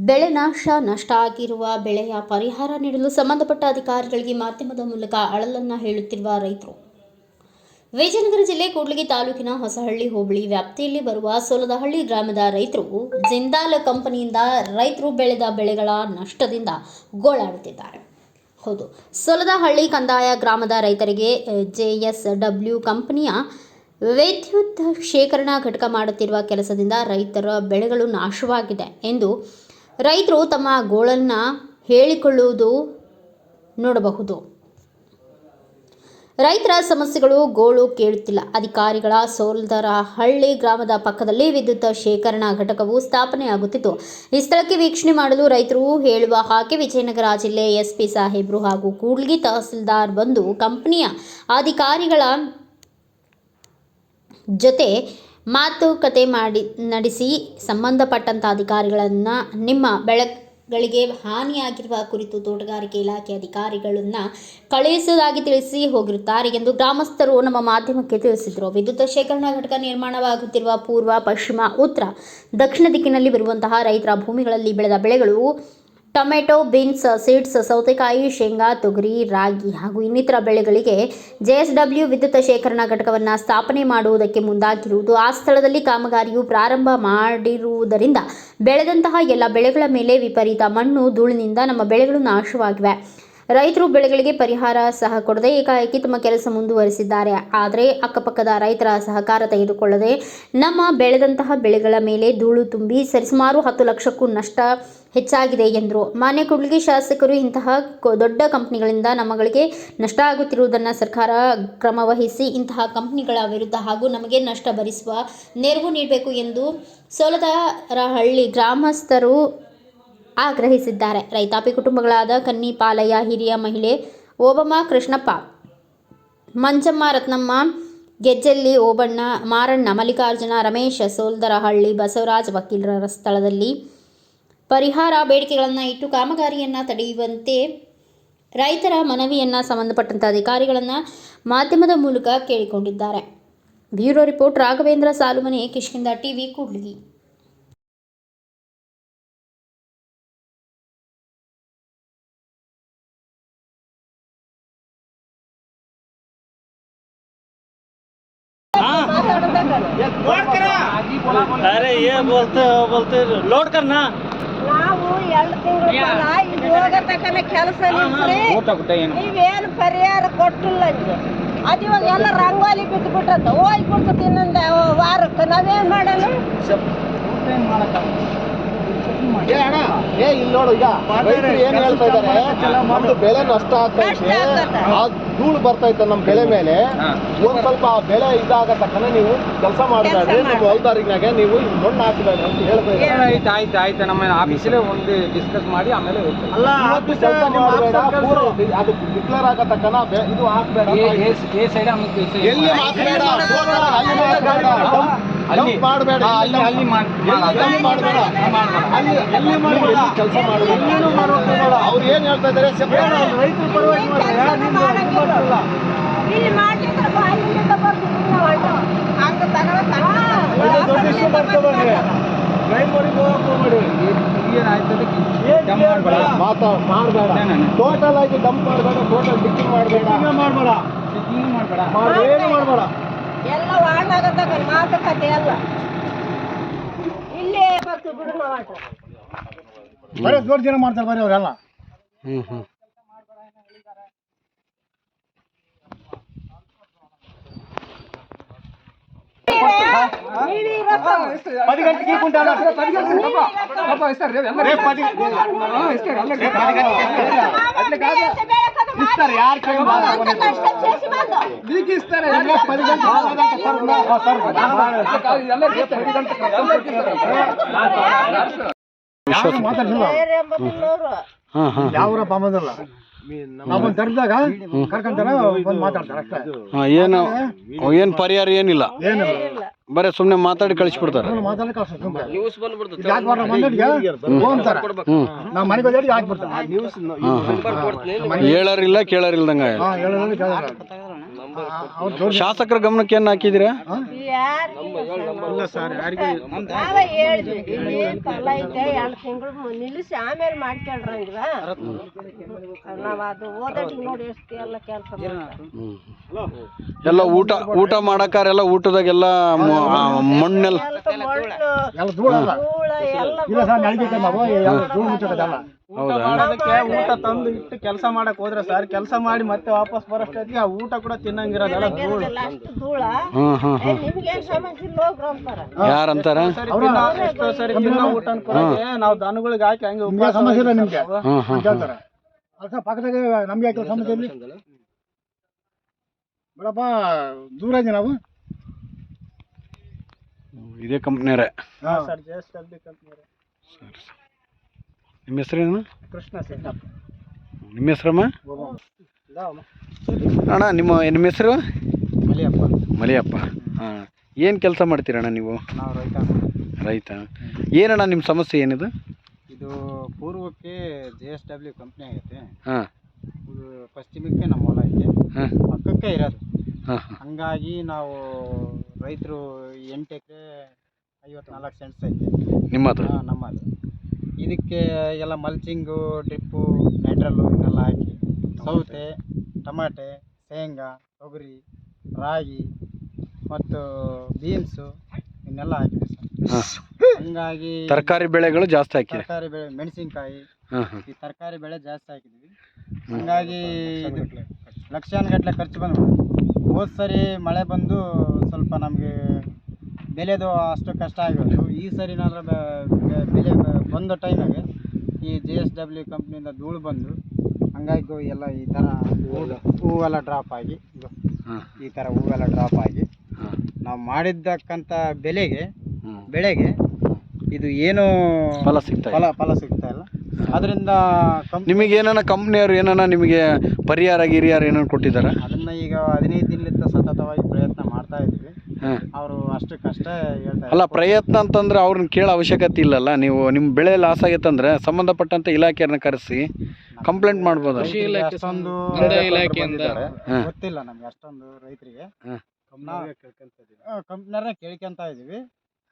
ಬೆಳೆ ನಷ್ಟ ಆಗಿರುವ ಬೆಳೆಯ ಪರಿಹಾರ ನೀಡಲು ಸಂಬಂಧಪಟ್ಟ ಅಧಿಕಾರಿಗಳಿಗೆ ಮಾಧ್ಯಮದ ಮೂಲಕ ಅಳಲನ್ನು ಹೇಳುತ್ತಿರುವ ರೈತರು. ವಿಜಯನಗರ ಜಿಲ್ಲೆ ಕೂಡ್ಲಿಗಿ ತಾಲೂಕಿನ ಹೊಸಹಳ್ಳಿ ಹೋಬಳಿ ವ್ಯಾಪ್ತಿಯಲ್ಲಿ ಬರುವ ಸೋಲದಹಳ್ಳಿ ಗ್ರಾಮದ ರೈತರು ಜಿಂದಾಲ್ ಕಂಪನಿಯಿಂದ ರೈತರು ಬೆಳೆದ ಬೆಳೆಗಳ ನಷ್ಟದಿಂದ ಗೋಳಾಡುತ್ತಿದ್ದಾರೆ. ಹೌದು, ಸೋಲದಹಳ್ಳಿ ಕಂದಾಯ ಗ್ರಾಮದ ರೈತರಿಗೆ JSW ಕಂಪನಿಯ ವಿದ್ಯುತ್ ಶೇಖರಣಾ ಘಟಕ ಮಾಡುತ್ತಿರುವ ಕೆಲಸದಿಂದ ರೈತರ ಬೆಳೆಗಳು ನಾಶವಾಗಿದೆ ಎಂದು ರೈತರು ತಮ್ಮ ಗೋಳನ್ನು ಹೇಳಿಕೊಳ್ಳುವುದು ನೋಡಬಹುದು. ರೈತರ ಸಮಸ್ಯೆಗಳು ಗೋಳು ಕೇಳುತ್ತಿಲ್ಲ. ಅಧಿಕಾರಿಗಳ ಸೋಲದಹಳ್ಳಿ ಗ್ರಾಮದ ಪಕ್ಕದಲ್ಲಿ ವಿದ್ಯುತ್ ಶೇಖರಣಾ ಘಟಕವು ಸ್ಥಾಪನೆಯಾಗುತ್ತಿದ್ದು, ಈ ಸ್ಥಳಕ್ಕೆ ವೀಕ್ಷಣೆ ಮಾಡಲು ರೈತರು ಹೇಳುವ ಹಾಗೆ ವಿಜಯನಗರ ಜಿಲ್ಲೆ SP ಸಾಹೇಬರು ಹಾಗೂ ಕೂಡ್ಲಿಗಿ ತಹಸೀಲ್ದಾರ್ ಬಂದು ಕಂಪನಿಯ ಅಧಿಕಾರಿಗಳ ಜೊತೆ ಮಾತುಕತೆ ನಡೆಸಿ ಸಂಬಂಧಪಟ್ಟಂತ ಅಧಿಕಾರಿಗಳನ್ನು ನಿಮ್ಮ ಬೆಳೆಗಳಿಗೆ ಹಾನಿಯಾಗಿರುವ ಕುರಿತು ತೋಟಗಾರಿಕೆ ಇಲಾಖೆ ಅಧಿಕಾರಿಗಳನ್ನು ಕಳುಹಿಸುವುದಾಗಿ ತಿಳಿಸಿ ಹೋಗಿರುತ್ತಾರೆ ಎಂದು ಗ್ರಾಮಸ್ಥರು ನಮ್ಮ ಮಾಧ್ಯಮಕ್ಕೆ ತಿಳಿಸಿದರು. ವಿದ್ಯುತ್ ಶೇಖರಣಾ ಘಟಕ ನಿರ್ಮಾಣವಾಗುತ್ತಿರುವ ಪೂರ್ವ, ಪಶ್ಚಿಮ, ಉತ್ತರ, ದಕ್ಷಿಣ ದಿಕ್ಕಿನಲ್ಲಿ ಬರುವಂತಹ ರೈತರ ಭೂಮಿಗಳಲ್ಲಿ ಬೆಳೆದ ಬೆಳೆಗಳು ಟೊಮೆಟೊ, ಬೀನ್ಸ್, ಸೀಡ್ಸ್, ಸೌತೆಕಾಯಿ, ಶೇಂಗಾ, ತೊಗರಿ, ರಾಗಿ ಹಾಗೂ ಇನ್ನಿತರ ಬೆಳೆಗಳಿಗೆ JSW ವಿದ್ಯುತ್ ಶೇಖರಣಾ ಘಟಕವನ್ನು ಸ್ಥಾಪನೆ ಮಾಡುವುದಕ್ಕೆ ಮುಂದಾಗಿರುವುದು. ಆ ಸ್ಥಳದಲ್ಲಿ ಕಾಮಗಾರಿಯು ಪ್ರಾರಂಭ ಮಾಡಿರುವುದರಿಂದ ಬೆಳೆದಂತಹ ಎಲ್ಲ ಬೆಳೆಗಳ ಮೇಲೆ ವಿಪರೀತ ಮಣ್ಣು, ಧೂಳಿನಿಂದ ನಮ್ಮ ಬೆಳೆಗಳು ನಾಶವಾಗಿವೆ. ರೈತರು ಬೆಳೆಗಳಿಗೆ ಪರಿಹಾರ ಸಹ ಕೊಡದೆ ಏಕಾಏಕಿ ತಮ್ಮ ಕೆಲಸ ಮುಂದುವರಿಸಿದ್ದಾರೆ. ಆದರೆ ಅಕ್ಕಪಕ್ಕದ ರೈತರ ಸಹಕಾರ ತೆಗೆದುಕೊಳ್ಳದೆ ನಮ್ಮ ಬೆಳೆದಂತಹ ಬೆಳೆಗಳ ಮೇಲೆ ಧೂಳು ತುಂಬಿ ಸರಿಸುಮಾರು 10 ಲಕ್ಷಕ್ಕೂ ನಷ್ಟ ಹೆಚ್ಚಾಗಿದೆ ಎಂದರು. ಮಾನ್ಯ ಕೂಡ್ಲಿಗಿ ಶಾಸಕರು ಇಂತಹ ದೊಡ್ಡ ಕಂಪನಿಗಳಿಂದ ನಮ್ಮಗಳಿಗೆ ನಷ್ಟ ಆಗುತ್ತಿರುವುದನ್ನು ಸರ್ಕಾರ ಕ್ರಮವಹಿಸಿ ಇಂತಹ ಕಂಪನಿಗಳ ವಿರುದ್ಧ ಹಾಗೂ ನಮಗೆ ನಷ್ಟ ಭರಿಸುವ ನೆರವು ನೀಡಬೇಕು ಎಂದು ಸೋಲದಹಳ್ಳಿ ಗ್ರಾಮಸ್ಥರು ಆಗ್ರಹಿಸಿದ್ದಾರೆ. ರೈತಾಪಿ ಕುಟುಂಬಗಳಾದ ಕನ್ನಿಪಾಲಯ್ಯ, ಹಿರಿಯ ಮಹಿಳೆ ಓಬಮ್ಮ, ಕೃಷ್ಣಪ್ಪ, ಮಂಜಮ್ಮ, ರತ್ನಮ್ಮ, ಗೆಜ್ಜೆಲ್ಲಿ, ಓಬಣ್ಣ, ಮಾರಣ್ಣ, ಮಲ್ಲಿಕಾರ್ಜುನ, ರಮೇಶ್, ಸೋಲದಹಳ್ಳಿ ಬಸವರಾಜ್ ವಕೀಲರ ಸ್ಥಳದಲ್ಲಿ ಪರಿಹಾರ ಬೇಡಿಕೆಗಳನ್ನು ಇಟ್ಟು ಕಾಮಗಾರಿಯನ್ನು ತಡೆಯುವಂತೆ ರೈತರ ಮನವಿಯನ್ನು ಸಂಬಂಧಪಟ್ಟಂತ ಅಧಿಕಾರಿಗಳನ್ನು ಮಾಧ್ಯಮದ ಮೂಲಕ ಕೇಳಿಕೊಂಡಿದ್ದಾರೆ. Bureau report Raghavendra Salumane, Kishkindha TV, Kudligi. अरे ये बोलते लोड करना ನಾವು 2 ತಿಂಗಳು ಹೋಗತಕ್ಕನ ಕೆಲಸ ನೀವೇನು ಪರಿಹಾರ ಕೊಟ್ಟಿಲ್ಲ. ಅದು ಇವಾಗ ಎಲ್ಲ ರಂಗೋಲಿ ಬಿದ್ದು ಬಿಟ್ಟದ, ಹೋಗಿ ಬಿಡ್ತದೆ ಇನ್ನೊಂದು ವಾರಕ್ಕೆ. ನಾವೇನ್ ಮಾಡೋಣ? ಇಲ್ಲಿ ನೋಡು, ಈಗ ರೈತರು ಏನ್ ಹೇಳ್ತಾ ಇದಾರೆ, ನಮ್ದು ಬೆಳೆ ನಷ್ಟ ಆಗ್ತಾ ಇದೆ, ಆ ಧೂಳು ಬರ್ತಾ ಇತ್ತು ನಮ್ಮ ಬೆಳೆ ಮೇಲೆ. ಒಂದ್ ಸ್ವಲ್ಪ ಆ ಬೆಳೆ ಇದಾಗ ತಕ್ಕನ ನೀವು ಕೆಲಸ ಮಾಡಬೇಡ್ರಿ, ನಿಮ್ಮ ಹೊಲ್ದಾರಿನಾಗೆ ನೀವು ಮಣ್ಣು ಹಾಕಬೇಡ್ರಿ ಅಂತ ಹೇಳ್ತಾ ಆಯ್ತು ನಮ್ಮ ಆಫೀಸಲ್ಲೇ ಒಂದು ಡಿಸ್ಕಸ್ ಮಾಡಿ ಆಮೇಲೆ ಕೆಲಸ ಮಾಡಬೇಡ. ಅದು ಡಿಕ್ಲೇರ್ ಆಗೋ ತಕ್ಕನ ಇದು ಹಾಕ್ಬೇಡ, ಎಲ್ಲಿ ಹಾಕ್ಬೇಡ, ಮಾಡಬೇಡ, ಕೆಲಸ ಮಾಡಬೇಡ. ಅವ್ರು ಏನ್ ಹೇಳ್ತಾ ಇದಾರೆ, ರೈತರು ಪರವಾಗಿ ಟೋಟಲ್ ಆಗಿ ಡಂಪ್ ಮಾಡಬೇಡ, ಟೋಟಲ್ ಡಿಕ್ಕಿಂಗ್ ಮಾಡಬೇಡ, ಏನು ಮಾಡಬೇಡ. ಎಲ್ಲ ಹಾಳಾಗತ್ತ ಮಾತುಕತೆ ಎಲ್ಲ ಇಲ್ಲೇ ಬರ್ತು ಬಿಡು. ಬರೀ ದೊಡ್ಡ ಜನ ಮಾಡ್ತಾರೆ ಬರೀ ಅವರೆಲ್ಲ. ಯಾವ್ರಪ್ಪ ಅಂಬೋದಿಲ್ಲ, ನಾವು ತರ್ದಾಗ ಕರ್ಕೊಂತಾರ ಬಂದು ಮಾತಾಡ್ತಾರೆ ಅಷ್ಟೇ. ಏನ್ ಪರಿಹಾರ ಏನಿಲ್ಲ, ಬರೀ ಸುಮ್ನೆ ಮಾತಾಡಿ ಕಳಿಸ್ಬಿಡ್ತಾರೆ. ಮಾತಾಡಿ ಕಳ್ಸ್ತಾರೆ, ನಾವು ಮನೆಗೆ ಹೋಗಿ ಹಾಕ್ಬಿಡ್ತಾರೆ. ಹೇಳೋರಿಲ್ಲ ಕೇಳೋರಿಲ್ದಂಗ. ಶಾಸಕರ ಗಮನಕ್ಕೆ ಏನು ಹಾಕಿದ್ದೀರಾ? ನಾವೇ ಹೇಳಿದ್ವಿ ಇಲ್ಲಿ ಫಲ ಐತೆ 2 ತಿಂಗಳು ನಿಲ್ಲಿಸಿ ಆಮೇಲೆ ಮಾಡ್ಕೊಳ್ರಂಗಿವ ನಾವ್ ಅದು ಓದೋಟಿಗೆ ನೋಡಿ ಎಷ್ಟು ಎಲ್ಲ ಕೆಲಸ ಎಲ್ಲ ಊಟ ಮಾಡಕ್ಕಾರೆಲ್ಲ ಊಟದಾಗೆಲ್ಲ ಮಣ್ಣೆಲ್ಲ ಊಟ ತಂದು ಇಟ್ಟು ಕೆಲಸ ಮಾಡಕ್ ಹೋದ್ರೆ ಸರ್, ಕೆಲಸ ಮಾಡಿ ಮತ್ತೆ ವಾಪಸ್ ಬರೋಷ್ಟೊತ್ತಿಗೆ ಆ ಊಟ ಕೂಡ ತಿನ್ನಂಗಿರೋದಲ್ಲ ಧೂಳು. ಅಷ್ಟು ಧೂಳ ನಿಮ್ಗೇನ್ ಸಮಸ್ಯೆ ಇಲ್ಲ ಹೋಗ್ರ ಅಂತಾರ. ಯಾರಂತಾರ? ಎಷ್ಟೋ ಸರಿ ತಿನ್ನೋ ಊಟ ಅನ್ಕೊಳಕ್ಕೆ ನಾವು ದನಗಳಿಗೆ ಹಾಕಿ ಹಂಗೆ ಉಪವಾಸ ಸಮಸ್ಯೆ ಇಲ್ಲ ನಿಮ್ಗೆ ಕೇಳ್ತಾರೆ. ಪಕ್ಕದಾಗ ನಮ್ಗೆ ಯಾಕೆ ಸಮಸ್ಯೆ ಇಲ್ಲ ಬೇಡಪ್ಪ, ದೂರ ಇದೀವಿ ನಾವು. ಇದೇ ಕಂಪ್ನಿಯವರೇ. Sir JSW company. ನಿಮ್ಮ ಹೆಸರೇನು? ಕೃಷ್ಣ ಸಿದ್ದಪ್ಪ. ನಿಮ್ಮ ಹೆಸರಮ್ಮ? ಅಣ್ಣ ನಿಮ್ಮ ಹೆಸರು? ಮಲಿಯಪ್ಪ. ಹಾಂ, ಏನು ಕೆಲಸ ಮಾಡ್ತೀರಣ್ಣ ನೀವು? ನಾವು ರೈತ. ಏನಣ್ಣ ನಿಮ್ಮ ಸಮಸ್ಯೆ ಏನಿದು? ಇದು ಪೂರ್ವಕ್ಕೆ JSW ಕಂಪ್ನಿ ಆಗೈತೆ. ಹಾಂ. ಇದು ಪಶ್ಚಿಮಕ್ಕೆ ನಮ್ಮ ಹೊಲ ಐತೆ, ಹಾಂ, ಪಕ್ಕಕ್ಕೆ ಇರೋದು. ಹಾಂ. ಹಂಗಾಗಿ ನಾವು ರೈತರು 8 ಎಕರೆ 54 ಸೆಂಟ್ಸ್ ಐತೆ ನಿಮ್ಮದು? ನಮ್ಮದು. ಇದಕ್ಕೆ ಎಲ್ಲ ಮಲ್ಚಿಂಗು, ಡ್ರಿಪ್ಪು, ನೈಟ್ರಲ್ಲು ಇವನ್ನೆಲ್ಲ ಹಾಕಿ ಸೌತೆ, ಟಮಾಟೆ, ಶೇಂಗಾ, ತೊಗರಿ, ರಾಗಿ ಮತ್ತು ಬೀನ್ಸು ಇವನ್ನೆಲ್ಲ ಹಾಕಿದೆ ಸರ್. ಹಂಗಾಗಿ ತರಕಾರಿ ಬೆಳೆಗಳು ಜಾಸ್ತಿ ಹಾಕಿ. ತರಕಾರಿ ಬೆಳೆ, ಮೆಣಸಿನ್ಕಾಯಿ, ಈ ತರಕಾರಿ ಬೆಳೆ ಜಾಸ್ತಿ ಹಾಕಿದ್ದೀವಿ. ಹಂಗಾಗಿ ಇದು ಲಕ್ಷಾನುಗಟ್ಟಲೆ ಖರ್ಚು ಬಂದು ಹೋದ ಸರಿ ಮಳೆ ಬಂದು ಸ್ವಲ್ಪ ನಮಗೆ ಬೆಲೆದು ಅಷ್ಟು ಕಷ್ಟ ಆಗಿರೋದು. ಈ ಸರಿನಾದ್ರೆ ಬೆಲೆ ಬಂದ ಟೈಮಾಗೆ ಈ JSW ಕಂಪ್ನಿಯಿಂದ ಧೂಳು ಬಂದು ಹಂಗಾಗಿ ಎಲ್ಲ ಈ ಥರ ಹೂವೆಲ್ಲ ಡ್ರಾಪ್ ಆಗಿ, ಈ ಥರ ಹೂವೆಲ್ಲ ಡ್ರಾಪ್ ಆಗಿ ನಾವು ಮಾಡಿದ್ದಕ್ಕಂಥ ಬೆಳೆಗೆ ಇದು ಏನು ಫಲ ಸಿಗ್ತಾ ಇಲ್ಲ. ಅದರಿಂದ ನಿಮಗೆ ಏನಾನ ಕಂಪ್ನಿಯವ್ರು ಏನಾನ ನಿಮಗೆ ಪರಿಹಾರ ಏನಾರು ಕೊಟ್ಟಿದ್ದಾರೆ? ಅದನ್ನ ಈಗ 15 ದಿನಲಿಂದ ಸತತವಾಗಿ ಪ್ರಯತ್ನ ಮಾಡ್ತಾ ಇದ್ವಿ. ಅವರು ಅಷ್ಟು ಕಷ್ಟ ಹೇಳ್ತಾರೆ. ಅಲ್ಲ, ಪ್ರಯತ್ನ ಅಂತಂದ್ರೆ ಅವ್ರನ್ನ ಕೇಳೋ ಅವಶ್ಯಕತೆ ಇಲ್ಲಲ್ಲ. ನೀವು ನಿಮ್ಮ ಬೆಳೆ ಲಾಸ್ ಆಗೈತಂದ್ರೆ ಸಂಬಂಧಪಟ್ಟಂತ ಇಲಾಖೆಯನ್ನ ಕರೆಸಿ ಕಂಪ್ಲೇಂಟ್ ಮಾಡ್ಬೋದು. ಅಷ್ಟೊಂದು ಗೊತ್ತಿಲ್ಲ ನಮ್ಗೆ ಅಷ್ಟೊಂದು ರೈತರಿಗೆ. ಕಂಪ್ನಿಯವ್ರನ್ನ ಕೇಳ್ಕೊಂತ ಇದೀವಿ.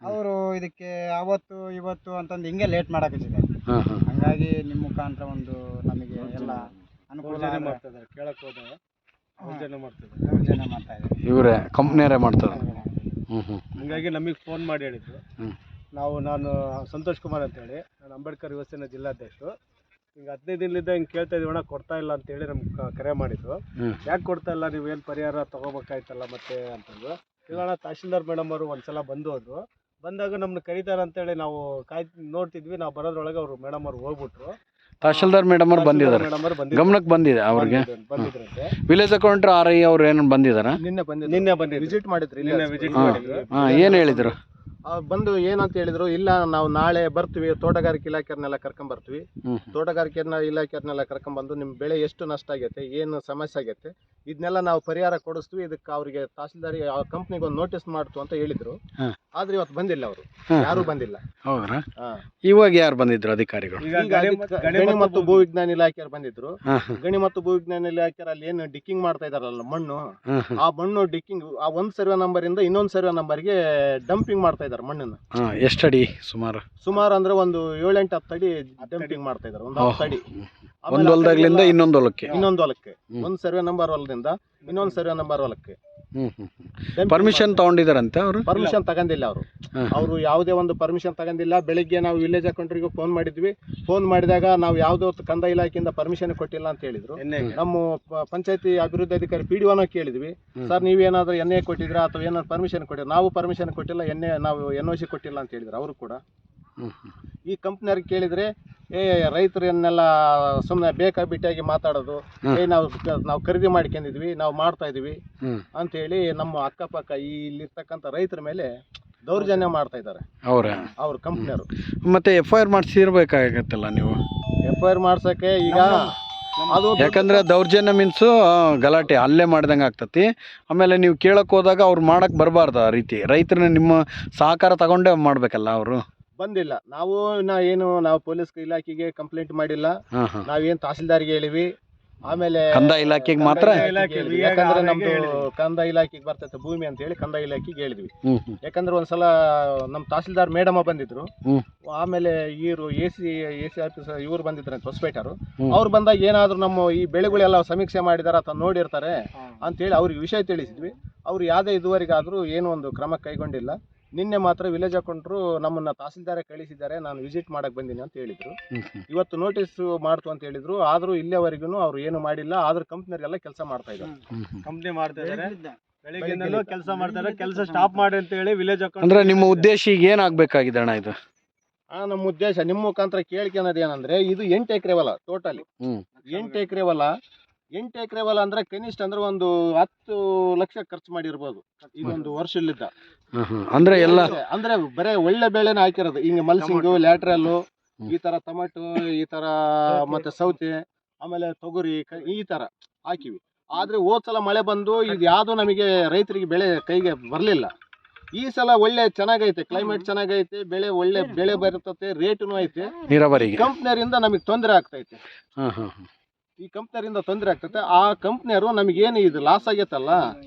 ಅವರು ಇದಕ್ಕೆ ಅವತ್ತು ಇವತ್ತು ಅಂತಂದು ಹಿಂಗೆ ಲೇಟ್ ಮಾಡಕತ್ತಿದ್ದಾರೆ. ಹಂಗಾಗಿ ನಿಮ್ಮ ಮುಖಾಂತರ ಒಂದು ನಮಗೆ ಎಲ್ಲ ಅನುಕೂಲ ಮಾಡ್ತಿದ್ದಾರೆ. ಕೇಳಕ್ ಹೋದಾಗ ದೌರ್ಜನ್ಯ ಮಾಡ್ತಾ ಇದ್ದಾರೆ. ಇವರೇ ಕಂಪ್ನಿಯವರೇ ಮಾಡ್ತಾರೆ. ಹಂಗಾಗಿ ನಮಗೆ ಫೋನ್ ಮಾಡಿ ಹೇಳಿದ್ರು. ನಾನು ಸಂತೋಷ್ ಕುಮಾರ್ ಅಂತೇಳಿ, ನಾನು ಅಂಬೇಡ್ಕರ್ ಯುವ ಸೇನಾ ಜಿಲ್ಲಾಧ್ಯಕ್ಷರು. ಹಿಂಗೆ 15 ದಿನದಿಂದ ಹಿಂಗೆ ಕೇಳ್ತಾ ಇದೀವಣ್ಣ, ಕೊಡ್ತಾ ಇಲ್ಲ ಅಂತೇಳಿ ನಮ್ಗೆ ಕರೆ ಮಾಡಿದ್ರು. ಯಾಕೆ ಕೊಡ್ತಾ ಇಲ್ಲ, ನೀವು ಏನು ಪರಿಹಾರ ತೊಗೋಬೇಕಾಯ್ತಲ್ಲ ಮತ್ತೆ ಅಂತಂದು. ಇಲ್ಲಣ್ಣ, ತಹಶೀಲ್ದಾರ್ ಮೇಡಮ್ ಅವರು ಒಂದ್ಸಲ ಬಂದು ಬಂದಾಗ ನಮ್ಮನ್ನ ಕರೀತಾರೆ ಅಂತೇಳಿ ನಾವು ನೋಡ್ತಿದ್ವಿ. ನಾವು ಬರೋದ್ರೊಳಗೆ ಅವರು ಮೇಡಮ್ ಅವ್ರು ಹೋಗ್ಬಿಟ್ರು. ತಹಶೀಲ್ದಾರ್ ಮೇಡಮ್ ಅವ್ರು ಬಂದಿದ್ದಾರೆ, ಗಮನಕ್ಕೆ ಬಂದಿದೆ ಅವ್ರಿಗೆ. ಬಂದಿದ್ರಂತೆ. ವಿಲೇಜ್ ಅಕೌಂಟ್ರ್ RI ಅವ್ರು ಏನು ಬಂದಿದಾರ? ನಿನ್ನೆ ಬಂದಿದ್ರು, ವಿಸಿಟ್ ಮಾಡಿದ್ರು. ಏನು ಹೇಳಿದ್ರು? ಬಂದು ಏನಂತ ಹೇಳಿದ್ರು, ಇಲ್ಲ ನಾವು ನಾಳೆ ಬರ್ತೀವಿ, ತೋಟಗಾರಿಕೆ ಇಲಾಖೆಯವ್ರನ್ನೆಲ್ಲ ಕರ್ಕೊಂಬರ್ತೀವಿ. ತೋಟಗಾರಿಕೆ ಇಲಾಖೆಯವ್ರನ್ನೆಲ್ಲ ಕರ್ಕೊಂಬಂದು ನಿಮ್ಮ ಬೆಳೆ ಎಷ್ಟು ನಷ್ಟ ಆಗೈತೆ, ಏನು ಸಮಸ್ಯೆ ಆಗೈತೆ, ಇದನ್ನೆಲ್ಲ ನಾವು ಪರಿಹಾರ ಕೊಡಿಸ್ತೀವಿ. ಇದಕ್ಕೆ ಅವರಿಗೆ ತಹಸೀಲ್ದಾರಿಗೆ ಆ ಕಂಪ್ನಿಗೆ ಒಂದು ನೋಟಿಸ್ ಮಾಡ್ತು ಅಂತ ಹೇಳಿದ್ರು. ಆದ್ರೆ ಇವತ್ತು ಬಂದಿಲ್ಲ, ಅವರು ಯಾರು ಬಂದಿಲ್ಲ. ಹೌದ್ರಾ? ಇವಾಗ ಯಾರು ಬಂದಿದ್ರು ಅಧಿಕಾರಿಗಳು? ಗಣಿ ಮತ್ತು ಭೂವಿಜ್ಞಾನ ಇಲಾಖೆಯವ್ರು ಬಂದಿದ್ರು. ಗಣಿ ಮತ್ತು ಭೂವಿಜ್ಞಾನ ಇಲಾಖೆಯವ್ರು ಅಲ್ಲಿ ಏನು ಡಿಕ್ಕಿಂಗ್ ಮಾಡ್ತಾ ಇದಾರಲ್ಲ ಮಣ್ಣು, ಆ ಮಣ್ಣು ಡಿಕ್ಕಿಂಗ್ ಆ ಒಂದು ಸರ್ವೆ ನಂಬರ್ ಇಂದ ಇನ್ನೊಂದು ಸರ್ವೆ ನಂಬರ್ಗೆ ಡಂಪಿಂಗ್ ಮಾಡ್ತಾ ಇದ್ದಾರೆ ಮಣ್ಣನ್ನು. ಎಷ್ಟಡಿ ಸುಮಾರು ಅಂದ್ರೆ ಒಂದು 7-8 ಅಡಿ ಡಂಪಿಂಗ್ ಮಾಡ್ತಾ ಇದ್ದಾರೆ. ಒಂದು 10 ಅಡಿ ಒಂದು ಹೊಲದಾಗ್ಲಿಂದ ಇನ್ನೊಂದು ಹೊಲಕ್ಕೆ, ಒಂದು ಸರ್ವೆ ನಂಬರ್ ಹೊಲದಿಂದ ಇನ್ನೊಂದು ಸರ್ವೆ ನಂಬರ್ ಹೊಲಕ್ಕೆ ಪರ್ಮಿಷನ್ ತಗೊಂಡಿದಾರಂತೆ. ಅವರು ಪರ್ಮಿಷನ್ ತಗೊಂಡಿಲ್ಲ. ಅವರು ಯಾವುದೇ ಒಂದು ಪರ್ಮಿಷನ್ ತಗೊಂಡಿಲ್ಲ. ಬೆಳಿಗ್ಗೆ ನಾವು ವಿಲೇಜ್ ಅಕೌಂಟ್ರಿಗೆ ಫೋನ್ ಮಾಡಿದ್ವಿ. ಫೋನ್ ಮಾಡಿದಾಗ ನಾವು ಯಾವುದೋ ಕಂದಾಯ ಇಲಾಖೆಯಿಂದ ಪರ್ಮಿಷನ್ ಕೊಟ್ಟಿಲ್ಲ ಅಂತ ಹೇಳಿದ್ರು. ನಮ್ಮ ಪಂಚಾಯತಿ ಅಭಿವೃದ್ಧಿ ಅಧಿಕಾರಿ PDOನ ಕೇಳಿದ್ವಿ, ಸರ್ ನೀವೇನಾದ್ರೂ NA ಕೊಟ್ಟಿದ್ರಾ ಅಥವಾ ಏನಾದ್ರು ಪರ್ಮಿಷನ್ ಕೊಟ್ಟಿಲ್ಲ? ನಾವು ಪರ್ಮಿಷನ್ ಕೊಟ್ಟಿಲ್ಲ, ನಾವು NOC ಕೊಟ್ಟಿಲ್ಲ ಅಂತ ಹೇಳಿದ್ರು ಅವರು ಕೂಡ. ಈ ಕಂಪ್ನಿಯವ್ರಿಗೆ ಕೇಳಿದ್ರೆ ರೈತರನ್ನೆಲ್ಲ ಸುಮ್ಮನೆ ಬೇಕಾಬಿಟ್ಟಿಯಾಗಿ ಮಾತಾಡೋದು, ನಾವು ಖರೀದಿ ಮಾಡ್ಕೊಂಡಿದ್ವಿ, ನಾವು ಮಾಡ್ತಾ ಇದೀವಿ ಅಂತೇಳಿ ನಮ್ಮ ಅಕ್ಕಪಕ್ಕ ಇಲ್ಲಿರ್ತಕ್ಕಂಥ ರೈತರ ಮೇಲೆ ದೌರ್ಜನ್ಯ ಮಾಡ್ತಾ ಇದ್ದಾರೆ ಅವ್ರ ಕಂಪ್ನಿಯವರು. ಮತ್ತೆ FIR ಮಾಡಿಸಿರ್ಬೇಕಾಗತ್ತಲ್ಲ ನೀವು? FIR ಮಾಡ್ಸಕ್ಕೆ ಈಗ ಅದು ಯಾಕಂದ್ರೆ ದೌರ್ಜನ್ಯ ಮೀನ್ಸು ಗಲಾಟೆ ಅಲ್ಲೇ ಮಾಡ್ದಂಗೆ ಆಗ್ತತಿ. ಆಮೇಲೆ ನೀವು ಕೇಳಕ್ ಹೋದಾಗ ಅವ್ರು ಮಾಡಕ್ ಬರಬಾರ್ದು. ಆ ರೀತಿ ರೈತರನ್ನ ನಿಮ್ಮ ಸಹಕಾರ ತಗೊಂಡೇ ಮಾಡ್ಬೇಕಲ್ಲ. ಅವರು ಬಂದಿಲ್ಲ. ನಾವು ಪೊಲೀಸ್ ಇಲಾಖೆಗೆ ಕಂಪ್ಲೇಂಟ್ ಮಾಡಿಲ್ಲ. ನಾವೇನು ತಹಸೀಲ್ದಾರ್ಗೆ ಹೇಳಿವಿ, ಆಮೇಲೆ ಕಂದಾಯ ಇಲಾಖೆಗೆ ಮಾತ್ರ ಹೇಳಿದ್ವಿ. ಯಾಕಂದ್ರೆ ನಮ್ದು ಕಂದಾಯ ಇಲಾಖೆಗೆ ಬರ್ತೈತೆ ಭೂಮಿ ಅಂತ ಹೇಳಿ ಕಂದಾಯ ಇಲಾಖೆಗೆ ಹೇಳಿದ್ವಿ. ಯಾಕಂದ್ರೆ ಒಂದ್ಸಲ ನಮ್ಮ ತಹಸೀಲ್ದಾರ್ ಮೇಡಮ್ ಬಂದಿದ್ರು. ಆಮೇಲೆ ಇವರು ಎ ಸಿ ಆಫೀಸರ್ ಇವ್ರು ಬಂದಿದ್ರು ಹೊಸಪೇಟರು. ಅವ್ರು ಬಂದಾಗ ಏನಾದ್ರು ನಮ್ಮ ಈ ಬೆಳೆಗಳೆಲ್ಲ ಸಮೀಕ್ಷೆ ಮಾಡಿದಾರ ಅಥವಾ ನೋಡಿರ್ತಾರೆ ಅಂತೇಳಿ ಅವ್ರಿಗೆ ವಿಷಯ ತಿಳಿಸಿದ್ವಿ. ಅವ್ರು ಯಾವುದೇ ಇದುವರೆಗಾದರೂ ಏನೋ ಒಂದು ಕ್ರಮ ಕೈಗೊಂಡಿಲ್ಲ. ನಿನ್ನೆ ಮಾತ್ರ ವಿಲೇಜ್ ಅಕೌಂಟ್ರು ನಮ್ಮನ್ನ ತಹಸೀಲ್ದಾರೇ ಕಳಿಸಿದ್ದಾರೆ, ನಾನು ವಿಸಿಟ್ ಮಾಡಕ್ ಬಂದೀನಿ ಅಂತ ಹೇಳಿದ್ರು. ಇವತ್ತು ನೋಟಿಸ್ ಮಾಡ್ತು ಅಂತ ಹೇಳಿದ್ರು. ಆದ್ರೂ ಇಲ್ಲಿವರೆಗೂ ಅವ್ರು ಏನು ಮಾಡಿಲ್ಲ. ಆದ್ರೂ ಕಂಪ್ನಿಯವ್ರೆಲ್ಲ ಕೆಲಸ ಮಾಡ್ತಾ ಇದ್ದಾರೆ. ಕಂಪ್ನಿ ಮಾಡ್ತಾ ಇದ್ದಾರೆ, ಬೆಳಿಗ್ಗೆಯಿಂದಲೂ ಕೆಲಸ ಮಾಡ್ತಾರೆ. ಕೆಲಸ ಸ್ಟಾಪ್ ಮಾಡಿ ಅಂತ ಹೇಳಿ ವಿಲೇಜ್ ಅಕೌಂಟ್. ಅಂದ್ರೆ ನಿಮ್ಮ ಉದ್ದೇಶ ಈಗ ಏನಾಗಬೇಕಾಗಿದೆ ಅಣ್ಣ ಇದು? ನಮ್ಮ ಉದ್ದೇಶ ನಿಮ್ಮ ಮುಖಾಂತರ ಕೇಳ್ಕೊಳ್ಳೋದು ಏನಂದ್ರೆ, ಇದು 8 ಎಕರೆ ಹೊಲ ಟೋಟಲಿ. 8 ಎಕರೆ ಹೊಲ. 8 ಎಕರೆ ಹೊಲ ಅಂದ್ರೆ ಕನಿಷ್ಠ ಅಂದ್ರೆ ಒಂದು 10 ಲಕ್ಷ ಖರ್ಚು ಮಾಡಿರ್ಬೋದು ಇದೊಂದು ವರ್ಷಲಿದ್ದ. ಅಂದ್ರೆ ಎಲ್ಲ ಅಂದ್ರೆ ಬರೇ ಒಳ್ಳೆ ಬೆಳೆನ ಹಾಕಿರೋದು. ಹಿಂಗ ಮಲ್ಸಿಂಗು, ಲ್ಯಾಟ್ರಲ್ಲು, ಈ ತರ ಟೊಮೆಟೊ, ಈ ತರ ಮತ್ತೆ ಸೌತೆ, ಆಮೇಲೆ ತೊಗರಿ, ಈ ತರ ಹಾಕಿವಿ. ಆದ್ರೆ ಹೋದ್ ಸಲ ಮಳೆ ಬಂದು ಇದು ಯಾವ್ದು ನಮಗೆ ರೈತರಿಗೆ ಬೆಳೆ ಕೈಗೆ ಬರ್ಲಿಲ್ಲ. ಈ ಸಲ ಒಳ್ಳೆ ಚೆನ್ನಾಗೈತೆ, ಕ್ಲೈಮೇಟ್ ಚೆನ್ನಾಗೈತೆ, ಬೆಳೆ ಒಳ್ಳೆ ಬೆಳೆ ಬರ್ತೈತೆ, ರೇಟುನು ಐತೆ. ನೀರಾವರಿಗೆ ಕಂಪ್ನಿಯರಿಂದ ನಮಗೆ ತೊಂದರೆ ಆಗ್ತೈತೆ. ಈ ಕಂಪ್ನಿಯರಿಂದ ತೊಂದರೆ ಆಗ್ತೈತೆ. ಆ ಕಂಪ್ನಿಯವರು ನಮಗೇನು ಇದು ಲಾಸ್ ಆಗೈತಲ್ಲ,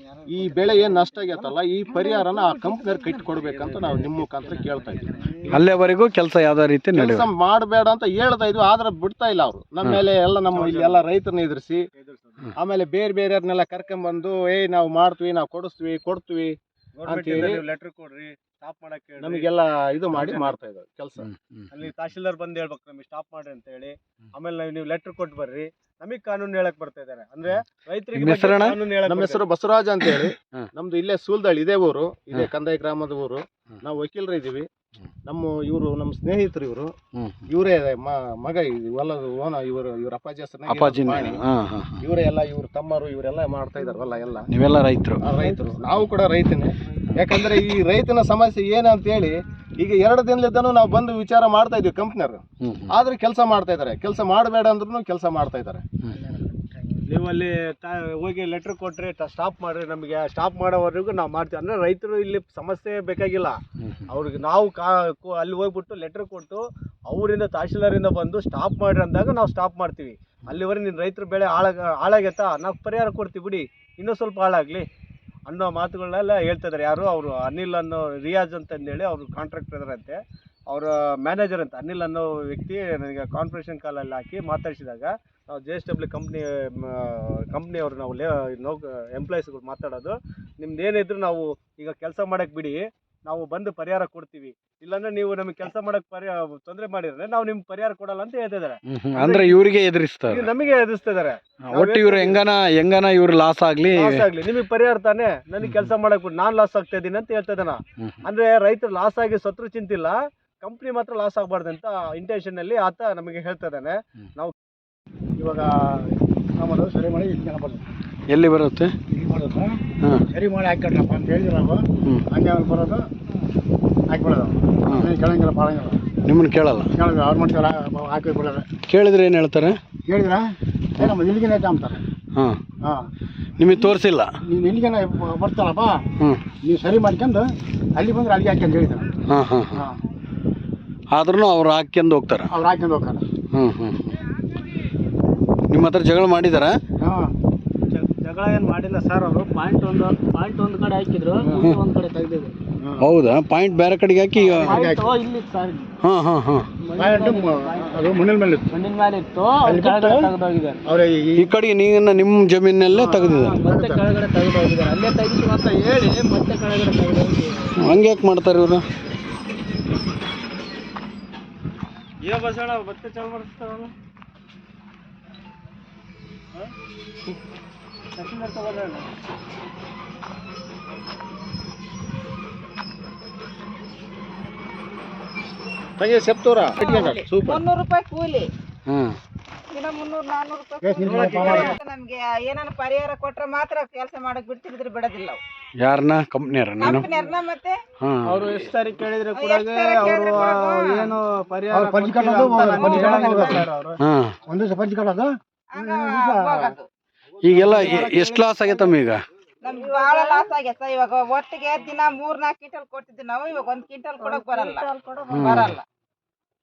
ಈ ಬೆಳೆ ಏನು ನಷ್ಟ ಆಗೈತಲ್ಲ, ಈ ಪರಿಹಾರನ ಆ ಕಂಪ್ನಿಯವ್ರು ಕಟ್ಟಿ ಕೊಡ್ಬೇಕಂತ ನಾವು ನಿಮ್ಮ ಮುಖಾಂತರ ಕೇಳ್ತಾ ಇದ್ವಿ. ಅಲ್ಲೇವರೆಗೂ ಕೆಲಸ ಯಾವ್ದೋ ರೀತಿ ಕೆಲಸ ಮಾಡಬೇಡ ಅಂತ ಹೇಳ್ತಾ ಇದ್ವಿ. ಆದ್ರೆ ಬಿಡ್ತಾ ಇಲ್ಲ ಅವರು. ನಮ್ಮ ಮೇಲೆ ಎಲ್ಲ ನಮ್ಮ ಇಲ್ಲಿ ಎಲ್ಲ ರೈತರನ್ನ ಎದುರಿಸಿ, ಆಮೇಲೆ ಬೇರೆ ಬೇರೆಯವ್ರನ್ನೆಲ್ಲ ಕರ್ಕೊಂಡ್ಬಂದು ನಾವು ಮಾಡ್ತೀವಿ, ನಾವು ಕೊಡ್ತೀವಿ ಅಂತ ಹೇಳಿ ಲೆಟರ್ ಕೊಡ್ರಿ, ಸ್ಟಾಪ್ ಮಾಡಕ್ಕೆ ನಮಗೆಲ್ಲ ಇದು ಮಾಡಿ ಮಾಡ್ತಾ ಇದ್ದಾರೆ ಕೆಲಸ. ಅಲ್ಲಿ ತಹಶೀಲ್ದಾರ್ ಬಂದು ಹೇಳ್ಬೇಕು ನಮಗೆ ಸ್ಟಾಪ್ ಮಾಡ್ರಿ ಅಂತ ಹೇಳಿ. ಆಮೇಲೆ ನೀವು ಲೆಟರ್ ಕೊಟ್ಟು ಬರ್ರಿ, ನಮಗೆ ಕಾನೂನು ಹೇಳಕ್ ಬರ್ತಾ ಇದಾರೆ. ಅಂದ್ರೆ ರೈತರಿಗೆ ನಮ್ಮ ಹೆಸರು ಬಸವರಾಜ ಅಂತ ಹೇಳಿ. ನಮ್ದು ಇಲ್ಲೇ ಸೂಲ್ದಳ್ಳಿ ಇದೇ ಊರು, ಇದೇ ಕಂದಾಯ ಗ್ರಾಮದ ಊರು. ನಾವು ವಕೀಲರು ಇದೀವಿ. ನಮ್ಮ ಸ್ನೇಹಿತರು ಇವರೇ ಮಗ ಹೊಲದ ಓನ ಇವ್ರ ಅಪ್ಪಾಜಿ ಇವರೇ ಎಲ್ಲ, ಇವ್ರ ತಮ್ಮರು ಇವರೆಲ್ಲ ಮಾಡ್ತಾ ಇದಾರೆ ಹೊಲ ಎಲ್ಲ. ನೀವೆಲ್ಲ ರೈತರು? ನಾವು ಕೂಡ ರೈತನೇ. ಯಾಕಂದ್ರೆ ಈ ರೈತನ ಸಮಸ್ಯೆ ಏನಂತ ಹೇಳಿ ಈಗ 2 ದಿನಲಿದ್ದನೂ ನಾವು ಬಂದು ವಿಚಾರ ಮಾಡ್ತಾ ಇದ್ವಿ ಕಂಪ್ನಿಯವರು. ಆದ್ರೆ ಕೆಲಸ ಮಾಡ್ತಾ ಇದಾರೆ. ಕೆಲಸ ಮಾಡಬೇಡ ಅಂದ್ರೂ ಕೆಲಸ ಮಾಡ್ತಾ ಇದಾರೆ. ನೀವು ಅಲ್ಲಿ ಹೋಗಿ ಲೆಟರ್ ಕೊಟ್ರೆ ಸ್ಟಾಪ್ ಮಾಡ್ರಿ, ನಮಗೆ ಸ್ಟಾಪ್ ಮಾಡೋವರೆಗೂ ನಾವು ಮಾಡ್ತೀವಿ. ಅಂದ್ರೆ ರೈತರು ಇಲ್ಲಿ ಸಮಸ್ಯೆ ಬೇಕಾಗಿಲ್ಲ ಅವ್ರಿಗೆ. ನಾವು ಅಲ್ಲಿ ಹೋಗ್ಬಿಟ್ಟು ಲೆಟರ್ ಕೊಟ್ಟು ಅವರಿಂದ ತಹಶೀಲ್ದಾರಿಂದ ಬಂದು ಸ್ಟಾಪ್ ಮಾಡ್ರಿ ಅಂದಾಗ ನಾವು ಸ್ಟಾಪ್ ಮಾಡ್ತೀವಿ. ಅಲ್ಲಿವರೆಗೆ ನಿನ್ನ ರೈತರ ಬೆಳೆ ಹಾಳಾಗೈತಾ, ನಾವು ಪರಿಹಾರ ಕೊಡ್ತೀವಿ ಬಿಡಿ, ಇನ್ನೂ ಸ್ವಲ್ಪ ಹಾಳಾಗಲಿ ಅನ್ನೋ ಮಾತುಗಳನ್ನೆಲ್ಲ ಹೇಳ್ತಾ ಇದ್ದಾರೆ. ಯಾರು ಅವರು ಅನಿಲ್ ಅನ್ನೋ ರಿಯಾಜ್ ಅಂತಂದೇಳಿ ಅವರು ಕಾಂಟ್ರಾಕ್ಟರ್ ಇದಾರಂತೆ, ಅವರ ಮ್ಯಾನೇಜರ್ ಅಂತ. ಅನಿಲ್ ಅನ್ನೋ ವ್ಯಕ್ತಿ ನನಗೆ ಕಾನ್ಫರೆನ್ಸ್ ಕಾಲಲ್ಲಿ ಹಾಕಿ ಮಾತಾಡಿಸಿದಾಗ ನಾವು JSW ಕಂಪ್ನಿಯವರು ನಾವು ಎಂಪ್ಲಾಯೀಸ್ಗಳು ಮಾತಾಡೋದು, ನಿಮ್ದು ಏನಿದ್ರು ನಾವು ಈಗ ಕೆಲಸ ಮಾಡಕ್ಕೆ ಬಿಡಿ, ನಾವು ಬಂದು ಪರಿಹಾರ ಕೊಡ್ತೀವಿ. ಇಲ್ಲಾಂದ್ರೆ ನೀವು ನಮಗೆ ಕೆಲಸ ಮಾಡಕ್ ತೊಂದರೆ ಮಾಡಿದ್ರೆ ನಾವು ನಿಮ್ಗೆ ಪರಿಹಾರ ಕೊಡಲ್ಲ ಅಂತ ಹೇಳ್ತಾ ಇದಾರೆ. ಅಂದ್ರೆ ಇವರಿಗೆ ಎದುರಿಸ್ತಾರೆ, ನಮಗೆ ಎದುರಿಸ್ತಾ ಇದಾರೆ. ಒಟ್ಟು ಇವ್ರು ಹೆಂಗನ ಇವ್ರು ಲಾಸ್ ಆಗ್ಲಿ ನಿಮಗೆ ಪರಿಹಾರ ತಾನೆ, ನನಗೆ ಕೆಲಸ ಮಾಡಕ್ ಬಿಟ್ಟು ನಾನು ಲಾಸ್ ಆಗ್ತಾ ಇದ್ದೀನಿ ಅಂತ ಹೇಳ್ತಾ ಇದ್ದಾನ. ಅಂದ್ರೆ ರೈತರು ಲಾಸ್ ಆಗಿ ಸತ್ರು ಚಿಂತಿಲ್ಲ, ಕಂಪ್ನಿ ಮಾತ್ರ ಲಾಸ್ ಆಗ್ಬಾರ್ದು ಅಂತ ಇಂಟೆನ್ಷನ್ ಅಲ್ಲಿ ಆತ ನಮಗೆ ಹೇಳ್ತಾ ಇದ್ದಾನೆ. ನಾವು ಇವಾಗ ನಮ್ಮದು ಸರಿ ಮಾಡಿ ಇಲ್ಲಿ ಜನ ಬರೋದು, ಎಲ್ಲಿ ಬರುತ್ತೆ ಇಲ್ಲಿ ಬರೋದು, ಸರಿ ಮಾಡಿ ಹಾಕಿಡ್ರಪ್ಪ ಅಂತ ಹೇಳಿದ್ರು ನಾವು. ಹಂಗೆ ಅವ್ರು ಬರೋದು ಹಾಕಿಬಿಡೋದು, ಕೇಳಂಗಿಲ್ಲ ಪಾಳಂಗಿಲ್ಲ. ನಿಮ್ಮನ್ನು ಕೇಳಲ್ಲ? ಕೇಳಿದ್ರೆ ಅವ್ರು ಮಾಡ್ತಾರ ಹಾಕಿ ಬಿಡೋದು. ಕೇಳಿದ್ರೆ ಏನು ಹೇಳ್ತಾರೆ? ಕೇಳಿದ್ರ ಏನಮ್ಮ ಇಲ್ಲಿಗೆ ಐತೆ ಅಂತಾರೆ. ನಿಮಗೆ ತೋರಿಸಿಲ್ಲ? ನೀನು ಇಲ್ಲಿಗೆ ಬರ್ತಾರಪ್ಪ, ನೀವು ಸರಿ ಮಾಡ್ಕೊಂಡು ಅಲ್ಲಿ ಬಂದ್ರೆ ಅಲ್ಲಿಗೆ ಹಾಕಿ ಅಂತ ಹೇಳಿದ್ರು. ಆದ್ರೂ ಅವ್ರು ಹಾಕ್ಯಂದು ಹೋಗ್ತಾರೆ. ಅವ್ರು ಹಾಕ್ಯಂದು ಹೋಗ್ತಾರೆ. ನಿಮ್ಮ ಹತ್ರ ಜಗಳ ಮಾಡಿದಾರ? ಜಗಳ ಏನು ಮಾಡಿಲ್ಲ ಸರ್. ಅವರು ಪಾಯಿಂಟ್ ಒಂದು ಕಡೆ ಹಾಕಿದ್ರು, ಒಂದು ಕಡೆ ತೆಗೆದಿದ್ರು. ಹೌದಾ? ಪಾಯಿಂಟ್ ಬೇರೆ ಕಡೆಗೆ ಹಾಕಿ ಇಲ್ಲಿ ಸರ್. ಅದು ಮಣ್ಣಿನ ಮೇಲೆ ಇತ್ತು, ಮಣ್ಣಿನ ಮೇಲೆ ಇತ್ತು, ತೆಗೆದೋಗಿದ್ದಾರೆ. ಅವ್ರೆ ಈ ಕಡೆಗೆ ನಿಮ್ಮ ಜಮೀನಲ್ಲೇ ತೆಗೆದಿದ್ದಾರೆ. ಮತ್ತೆ ಕೆಳಗಡೆ ತೆಗೆದೋಗಿದ್ದಾರೆ. ಅಲ್ಲೇ ತೆಗಿತೀವಿ ಅಂತ ಹೇಳಿ ಮತ್ತೆ ಕೆಳಗಡೆ ತೆಗೆದೋಗಿದ್ದಾರೆ. ಹಂಗೆ ಯಾಕೆ ಮಾಡ್ತಾರೆ ಇವರು? ಏ ಬಸಣ್ಣ ಮತ್ತೆ ಚಾಲು ಮಾಡಿಸ್ತಾರಲ್ಲ. ಸೆಪ್ತೂರ 300 ರೂಪಾಯಿ ಕೂಲಿ, ಹ್ಮ್, ದಿನ 300-400 ರೂಪಾಯಿ. ನಮ್ಗೆ ಏನಾನ ಪರಿಹಾರ ಕೊಟ್ರೆ ಮಾತ್ರ ಕೆಲಸ ಮಾಡಕ್ ಬಿಡ್ತಿದ್ರೆ ಬಿಡೋದಿಲ್ಲ. ಯಾರನ್ನ? ಕಂಪ್ನಿಯವ್ರನ್ನ? ಕಂಪ್ನಿಯರ್ನ ಮತ್ತೆ ಅವರು ಎಷ್ಟು ಸಾರಿ ಕೇಳಿದ್ರೆ ಕೂಡ ಅವರು ಏನು ಪರಿಹಾರ ಪಂಚ ಕಟ್ಟೋದು, ಒಂದು ದಿವಸ ಪಂಚ ಕಟ್ಟೋದು. ಈಗೆಲ್ಲ ಎಷ್ಟು ಲಾಸ್ ಆಗೈತಮ್ಮ ಈಗ? ನಮ್ಗೆ ಬಹಳ ಲಾಸ್ ಆಗೈತ. ಇವಾಗ ಒಟ್ಟಿಗೆ ದಿನ 3-4 ಕ್ವಿಂಟಲ್ ಕೊಟ್ಟಿದ್ವಿ ನಾವು, ಇವಾಗ 1 ಕ್ವಿಂಟಲ್ ಕೊಡಕ್ ಬರಲ್ಲ.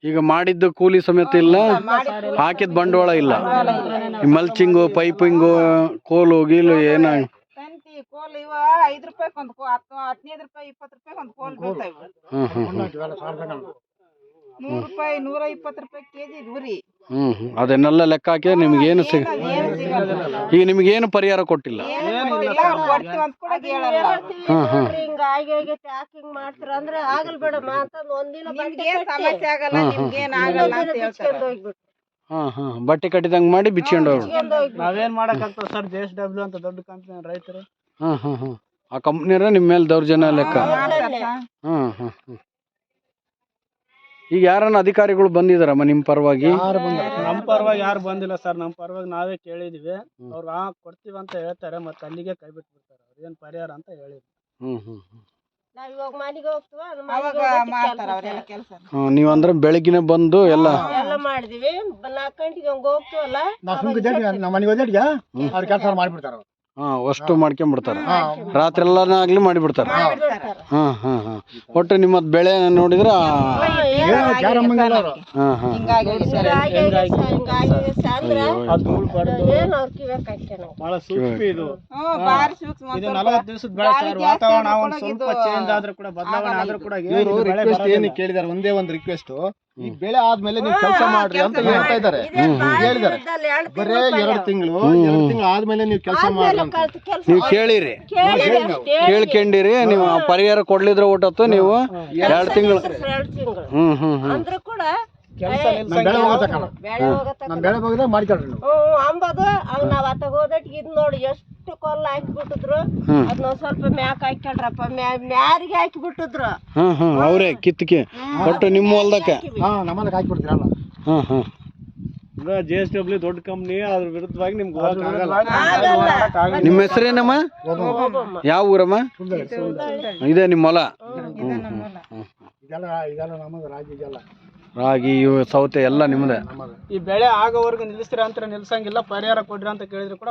ಈಗ ಮಾಡಿದ್ದು ಕೂಲಿ ಸಮೇತ ಇಲ್ಲ, ಹಾಕಿದ ಬಂಡವಾಳ ಇಲ್ಲ. ಈ ಮಲ್ಚಿಂಗು ಪೈಪಿಂಗು ಕೋಲು ಗೀಲು ಏನ ತಂತಿ ಕೋಲ್ ಇವ 5 ರೂಪಾಯಿ ಒಂದು 15 ರೂಪಾಯಿ 20 ರೂಪಾಯಿ ಒಂದು ಕೋಲ್ ಬೀಳ್ತಾವ. ಹ್ಮ್ ಹ್ಮ್ 100 ರೂಪಾಯಿ 120 ರೂಪಾಯಿ ಕೆಜಿ ಉರಿ. ಅದನ್ನೆಲ್ಲ ಲೆಕ್ಕ ಹಾಕಿ ನಿಮ್ಗೇನು ಸಿಗ ಈಗ ನಿಮ್ಗೇನು ಪರಿಹಾರ ಕೊಟ್ಟಿಲ್ಲ. ಕೊಡ್ತೀವಿ ಅಂತ ಕೂಡ ಹೇಳಲ್ಲ. ಹಿಂಗಾಗಿ ಪ್ಯಾಕಿಂಗ್ ಮಾಡ್ತಾರ ಅಂದ್ರೆ ಆಗಲ್ ಬೇಡಮ್ಮ ಅಂತ ಒಂದಿನ ನಿಮ್ಗೇನ್ ಸಮಸ್ಯೆ ಆಗಲ್ಲ, ನಿಮ್ಗೇನ್ ಆಗಲ್ಲ ಅಂತ ಹೇಳ್ತಾರೆ. ಬಟ್ಟೆ ಕಟ್ಟಿದಂಗ್ ಮಾಡಿ ಬಿಚ್ಕೊಂಡು ಹೋಗ್ಬಿಡು. ನಾವೇನ್ ಮಾಡಕ್ಕಾಗ್ತದೆ ಸರ್, JSW ಅಂತ ದೊಡ್ಡ ಕಂಪ್ನಿ ರೈತರು. ಆ ಕಂಪ್ನಿಯರ ನಿಮ್ಮ ಮೇಲೆ ದೌರ್ಜನ್ಯ ಲೆಕ್ಕ. ಈಗ ಯಾರನ್ನ ಅಧಿಕಾರಿಗಳು ಬಂದಿದಾರಮ್ಮ ನಿಮ್ಮ ಪರವಾಗಿ? ನಮ್ಮ ಪರವಾಗಿ ಯಾರು ಬಂದಿಲ್ಲ ಸರ್. ನಮ್ಮ ಪರವಾಗಿ ನಾವೇ ಕೇಳಿದೀವಿ. ಅವ್ರು ಕೊಡ್ತೀವಿ ಅಂತ ಹೇಳ್ತಾರೆ, ಮತ್ತೆ ಅಲ್ಲಿಗೆ ಕೈ ಬಿಟ್ಬಿಡ್ತಾರೆ. ಅವ್ರು ಏನ್ ಪರಿಹಾರ ಅಂತ ಹೇಳಿದ್ರು. ನಾವ್ ಇವಾಗ ಮನೆಗೆ ಹೋಗ್ತೀವ ಅವಾಗ ಮಾಡ್ತಾರ ಅವರೆಲ್ಲ ಕೆಲಸ. ನೀವಂದ್ರೆ ಬೆಳಗಿನ ಬಂದು ಎಲ್ಲ ಎಲ್ಲ ಮಾಡಿದಿವಿ. 4 ಗಂಟೆಗೆ ಹಂಗ ಹೋಗ್ತೀವಲ್ಲ, ನಾವು ಸುಮ್ಗೆ ನಮ್ಮ ಮನೆಗೆ ಹೋದೇಟಿಗೆ ಅವ್ರು ಕೆಲಸ ಮಾಡಿಬಿಡ್ತಾರ. ಅಷ್ಟು ಮಾಡ್ಕೊಂಡ್ಬಿಡ್ತಾರೆ. ರಾತ್ರಿ ಎಲ್ಲಾಗ್ಲಿ ಮಾಡಿಬಿಡ್ತಾರೆ. ಒಟ್ಟು ನಿಮ್ಮ ಬೆಳೆ ನೋಡಿದ್ರೆ ಬಹಳ ಸೂಕ್ಷ್ಮ ಇದು. ಇದು 40 ದಿವಸದ ಬೆಳೆ ಸರ್. ವಾತಾವರಣ ಒಂದ್ ಸ್ವಲ್ಪ ಚೇಂಜ್ ಆದ್ರೂ ಕೂಡ, ಬದಲಾವಣೆ ಆದ್ರೂ ಕೂಡ ಏನು ಕೇಳಿದಾರೆ, ಒಂದೇ ಒಂದು ರಿಕ್ವೆಸ್ಟ್, ಈ ಬೆಳೆ ಆದ್ಮೇಲೆ ನೀವು ಕೆಲಸ ಮಾಡ್ರಿ ಅಂತ ಹೇಳ್ತಾ ಇದಾರೆ. ಹೇಳಿದಾರೆ ಬರೇ 2 ತಿಂಗಳು ಆದ್ಮೇಲೆ ನೀವು ಕೆಲಸ ಮಾಡ್ರಿ ಅಂತ. ನೀವು ಕೇಳಿರಿ, ಕೇಳ್ಕೊಂಡಿರಿ. ನೀವು ಪರಿಹಾರ ಕೊಡ್ಲಿದ್ರೆ ಊಟತ್ತು ನೀವು 2 ತಿಂಗಳು ಅಂದ್ರೂ ಕೂಡ ಬೆಳೆ ಹೋಗತ್ತಕ್ಕಲ್ಲ, ನಮ್ಮ ಬೆಳೆ ಹೋಗಿದ್ರೆ ಮಾಡ್ಕೊಳ್ರಿ ನೀವು ಅಂಬದು. ಅವ್ ನಾವ್ ಅತ್ತಾಗ ಹೋದಟ್ಟಿಗೆ ಇದ್ ನೋಡಿ ಎಷ್ಟು ಕೊಲ್ಲ ಹಾಕಿಬಿಟ್ಟಿದ್ರು. ಅದನ್ನ ಸ್ವಲ್ಪ ಮ್ಯಾಕ್ ಹಾಕ್ಯಾಳ್ರಪ್ಪ, ಮ್ಯಾರಿಗೆ ಹಾಕಿಬಿಟ್ಟಿದ್ರು. ಅವ್ರೆ ಕಿತ್ಕಿ ಒಟ್ಟು ನಿಮ್ಮ ಹೊಲ್ದಕ್ಕೆ ನಮ್ಮಲ್ಲಿ ಹಾಕಿಬಿಡ್ತೀರಲ್ಲ. ಈಗ JSW ದೊಡ್ಡ ಕಂಪ್ನಿ, ಅದ್ರ ವಿರುದ್ಧವಾಗಿ ನಿಮ್ಗೆ ನಿಮ್ಮ ಹೆಸರೇನಮ್ಮ? ಯಾವ ಊರಮ್ಮ? ಇದೆ ನಿಮ್ಮ ಹೊಲ? ಇದೆಲ್ಲ ನಮಗೆ ರಾಗಿ, ಇದೆಲ್ಲ ರಾಗಿ ಇವು ಸೌತೆ ಎಲ್ಲ ನಿಮ್ಮದೇ. ಈ ಬೆಳೆ ಆಗೋವರೆಗೂ ನಿಲ್ಲಿಸ್ತೀರ ಅಂತ ನಿಲ್ಸಂಗಿಲ್ಲ. ಪರಿಹಾರ ಕೊಡ್ರಿ ಅಂತ ಕೇಳಿದ್ರು ಕೂಡ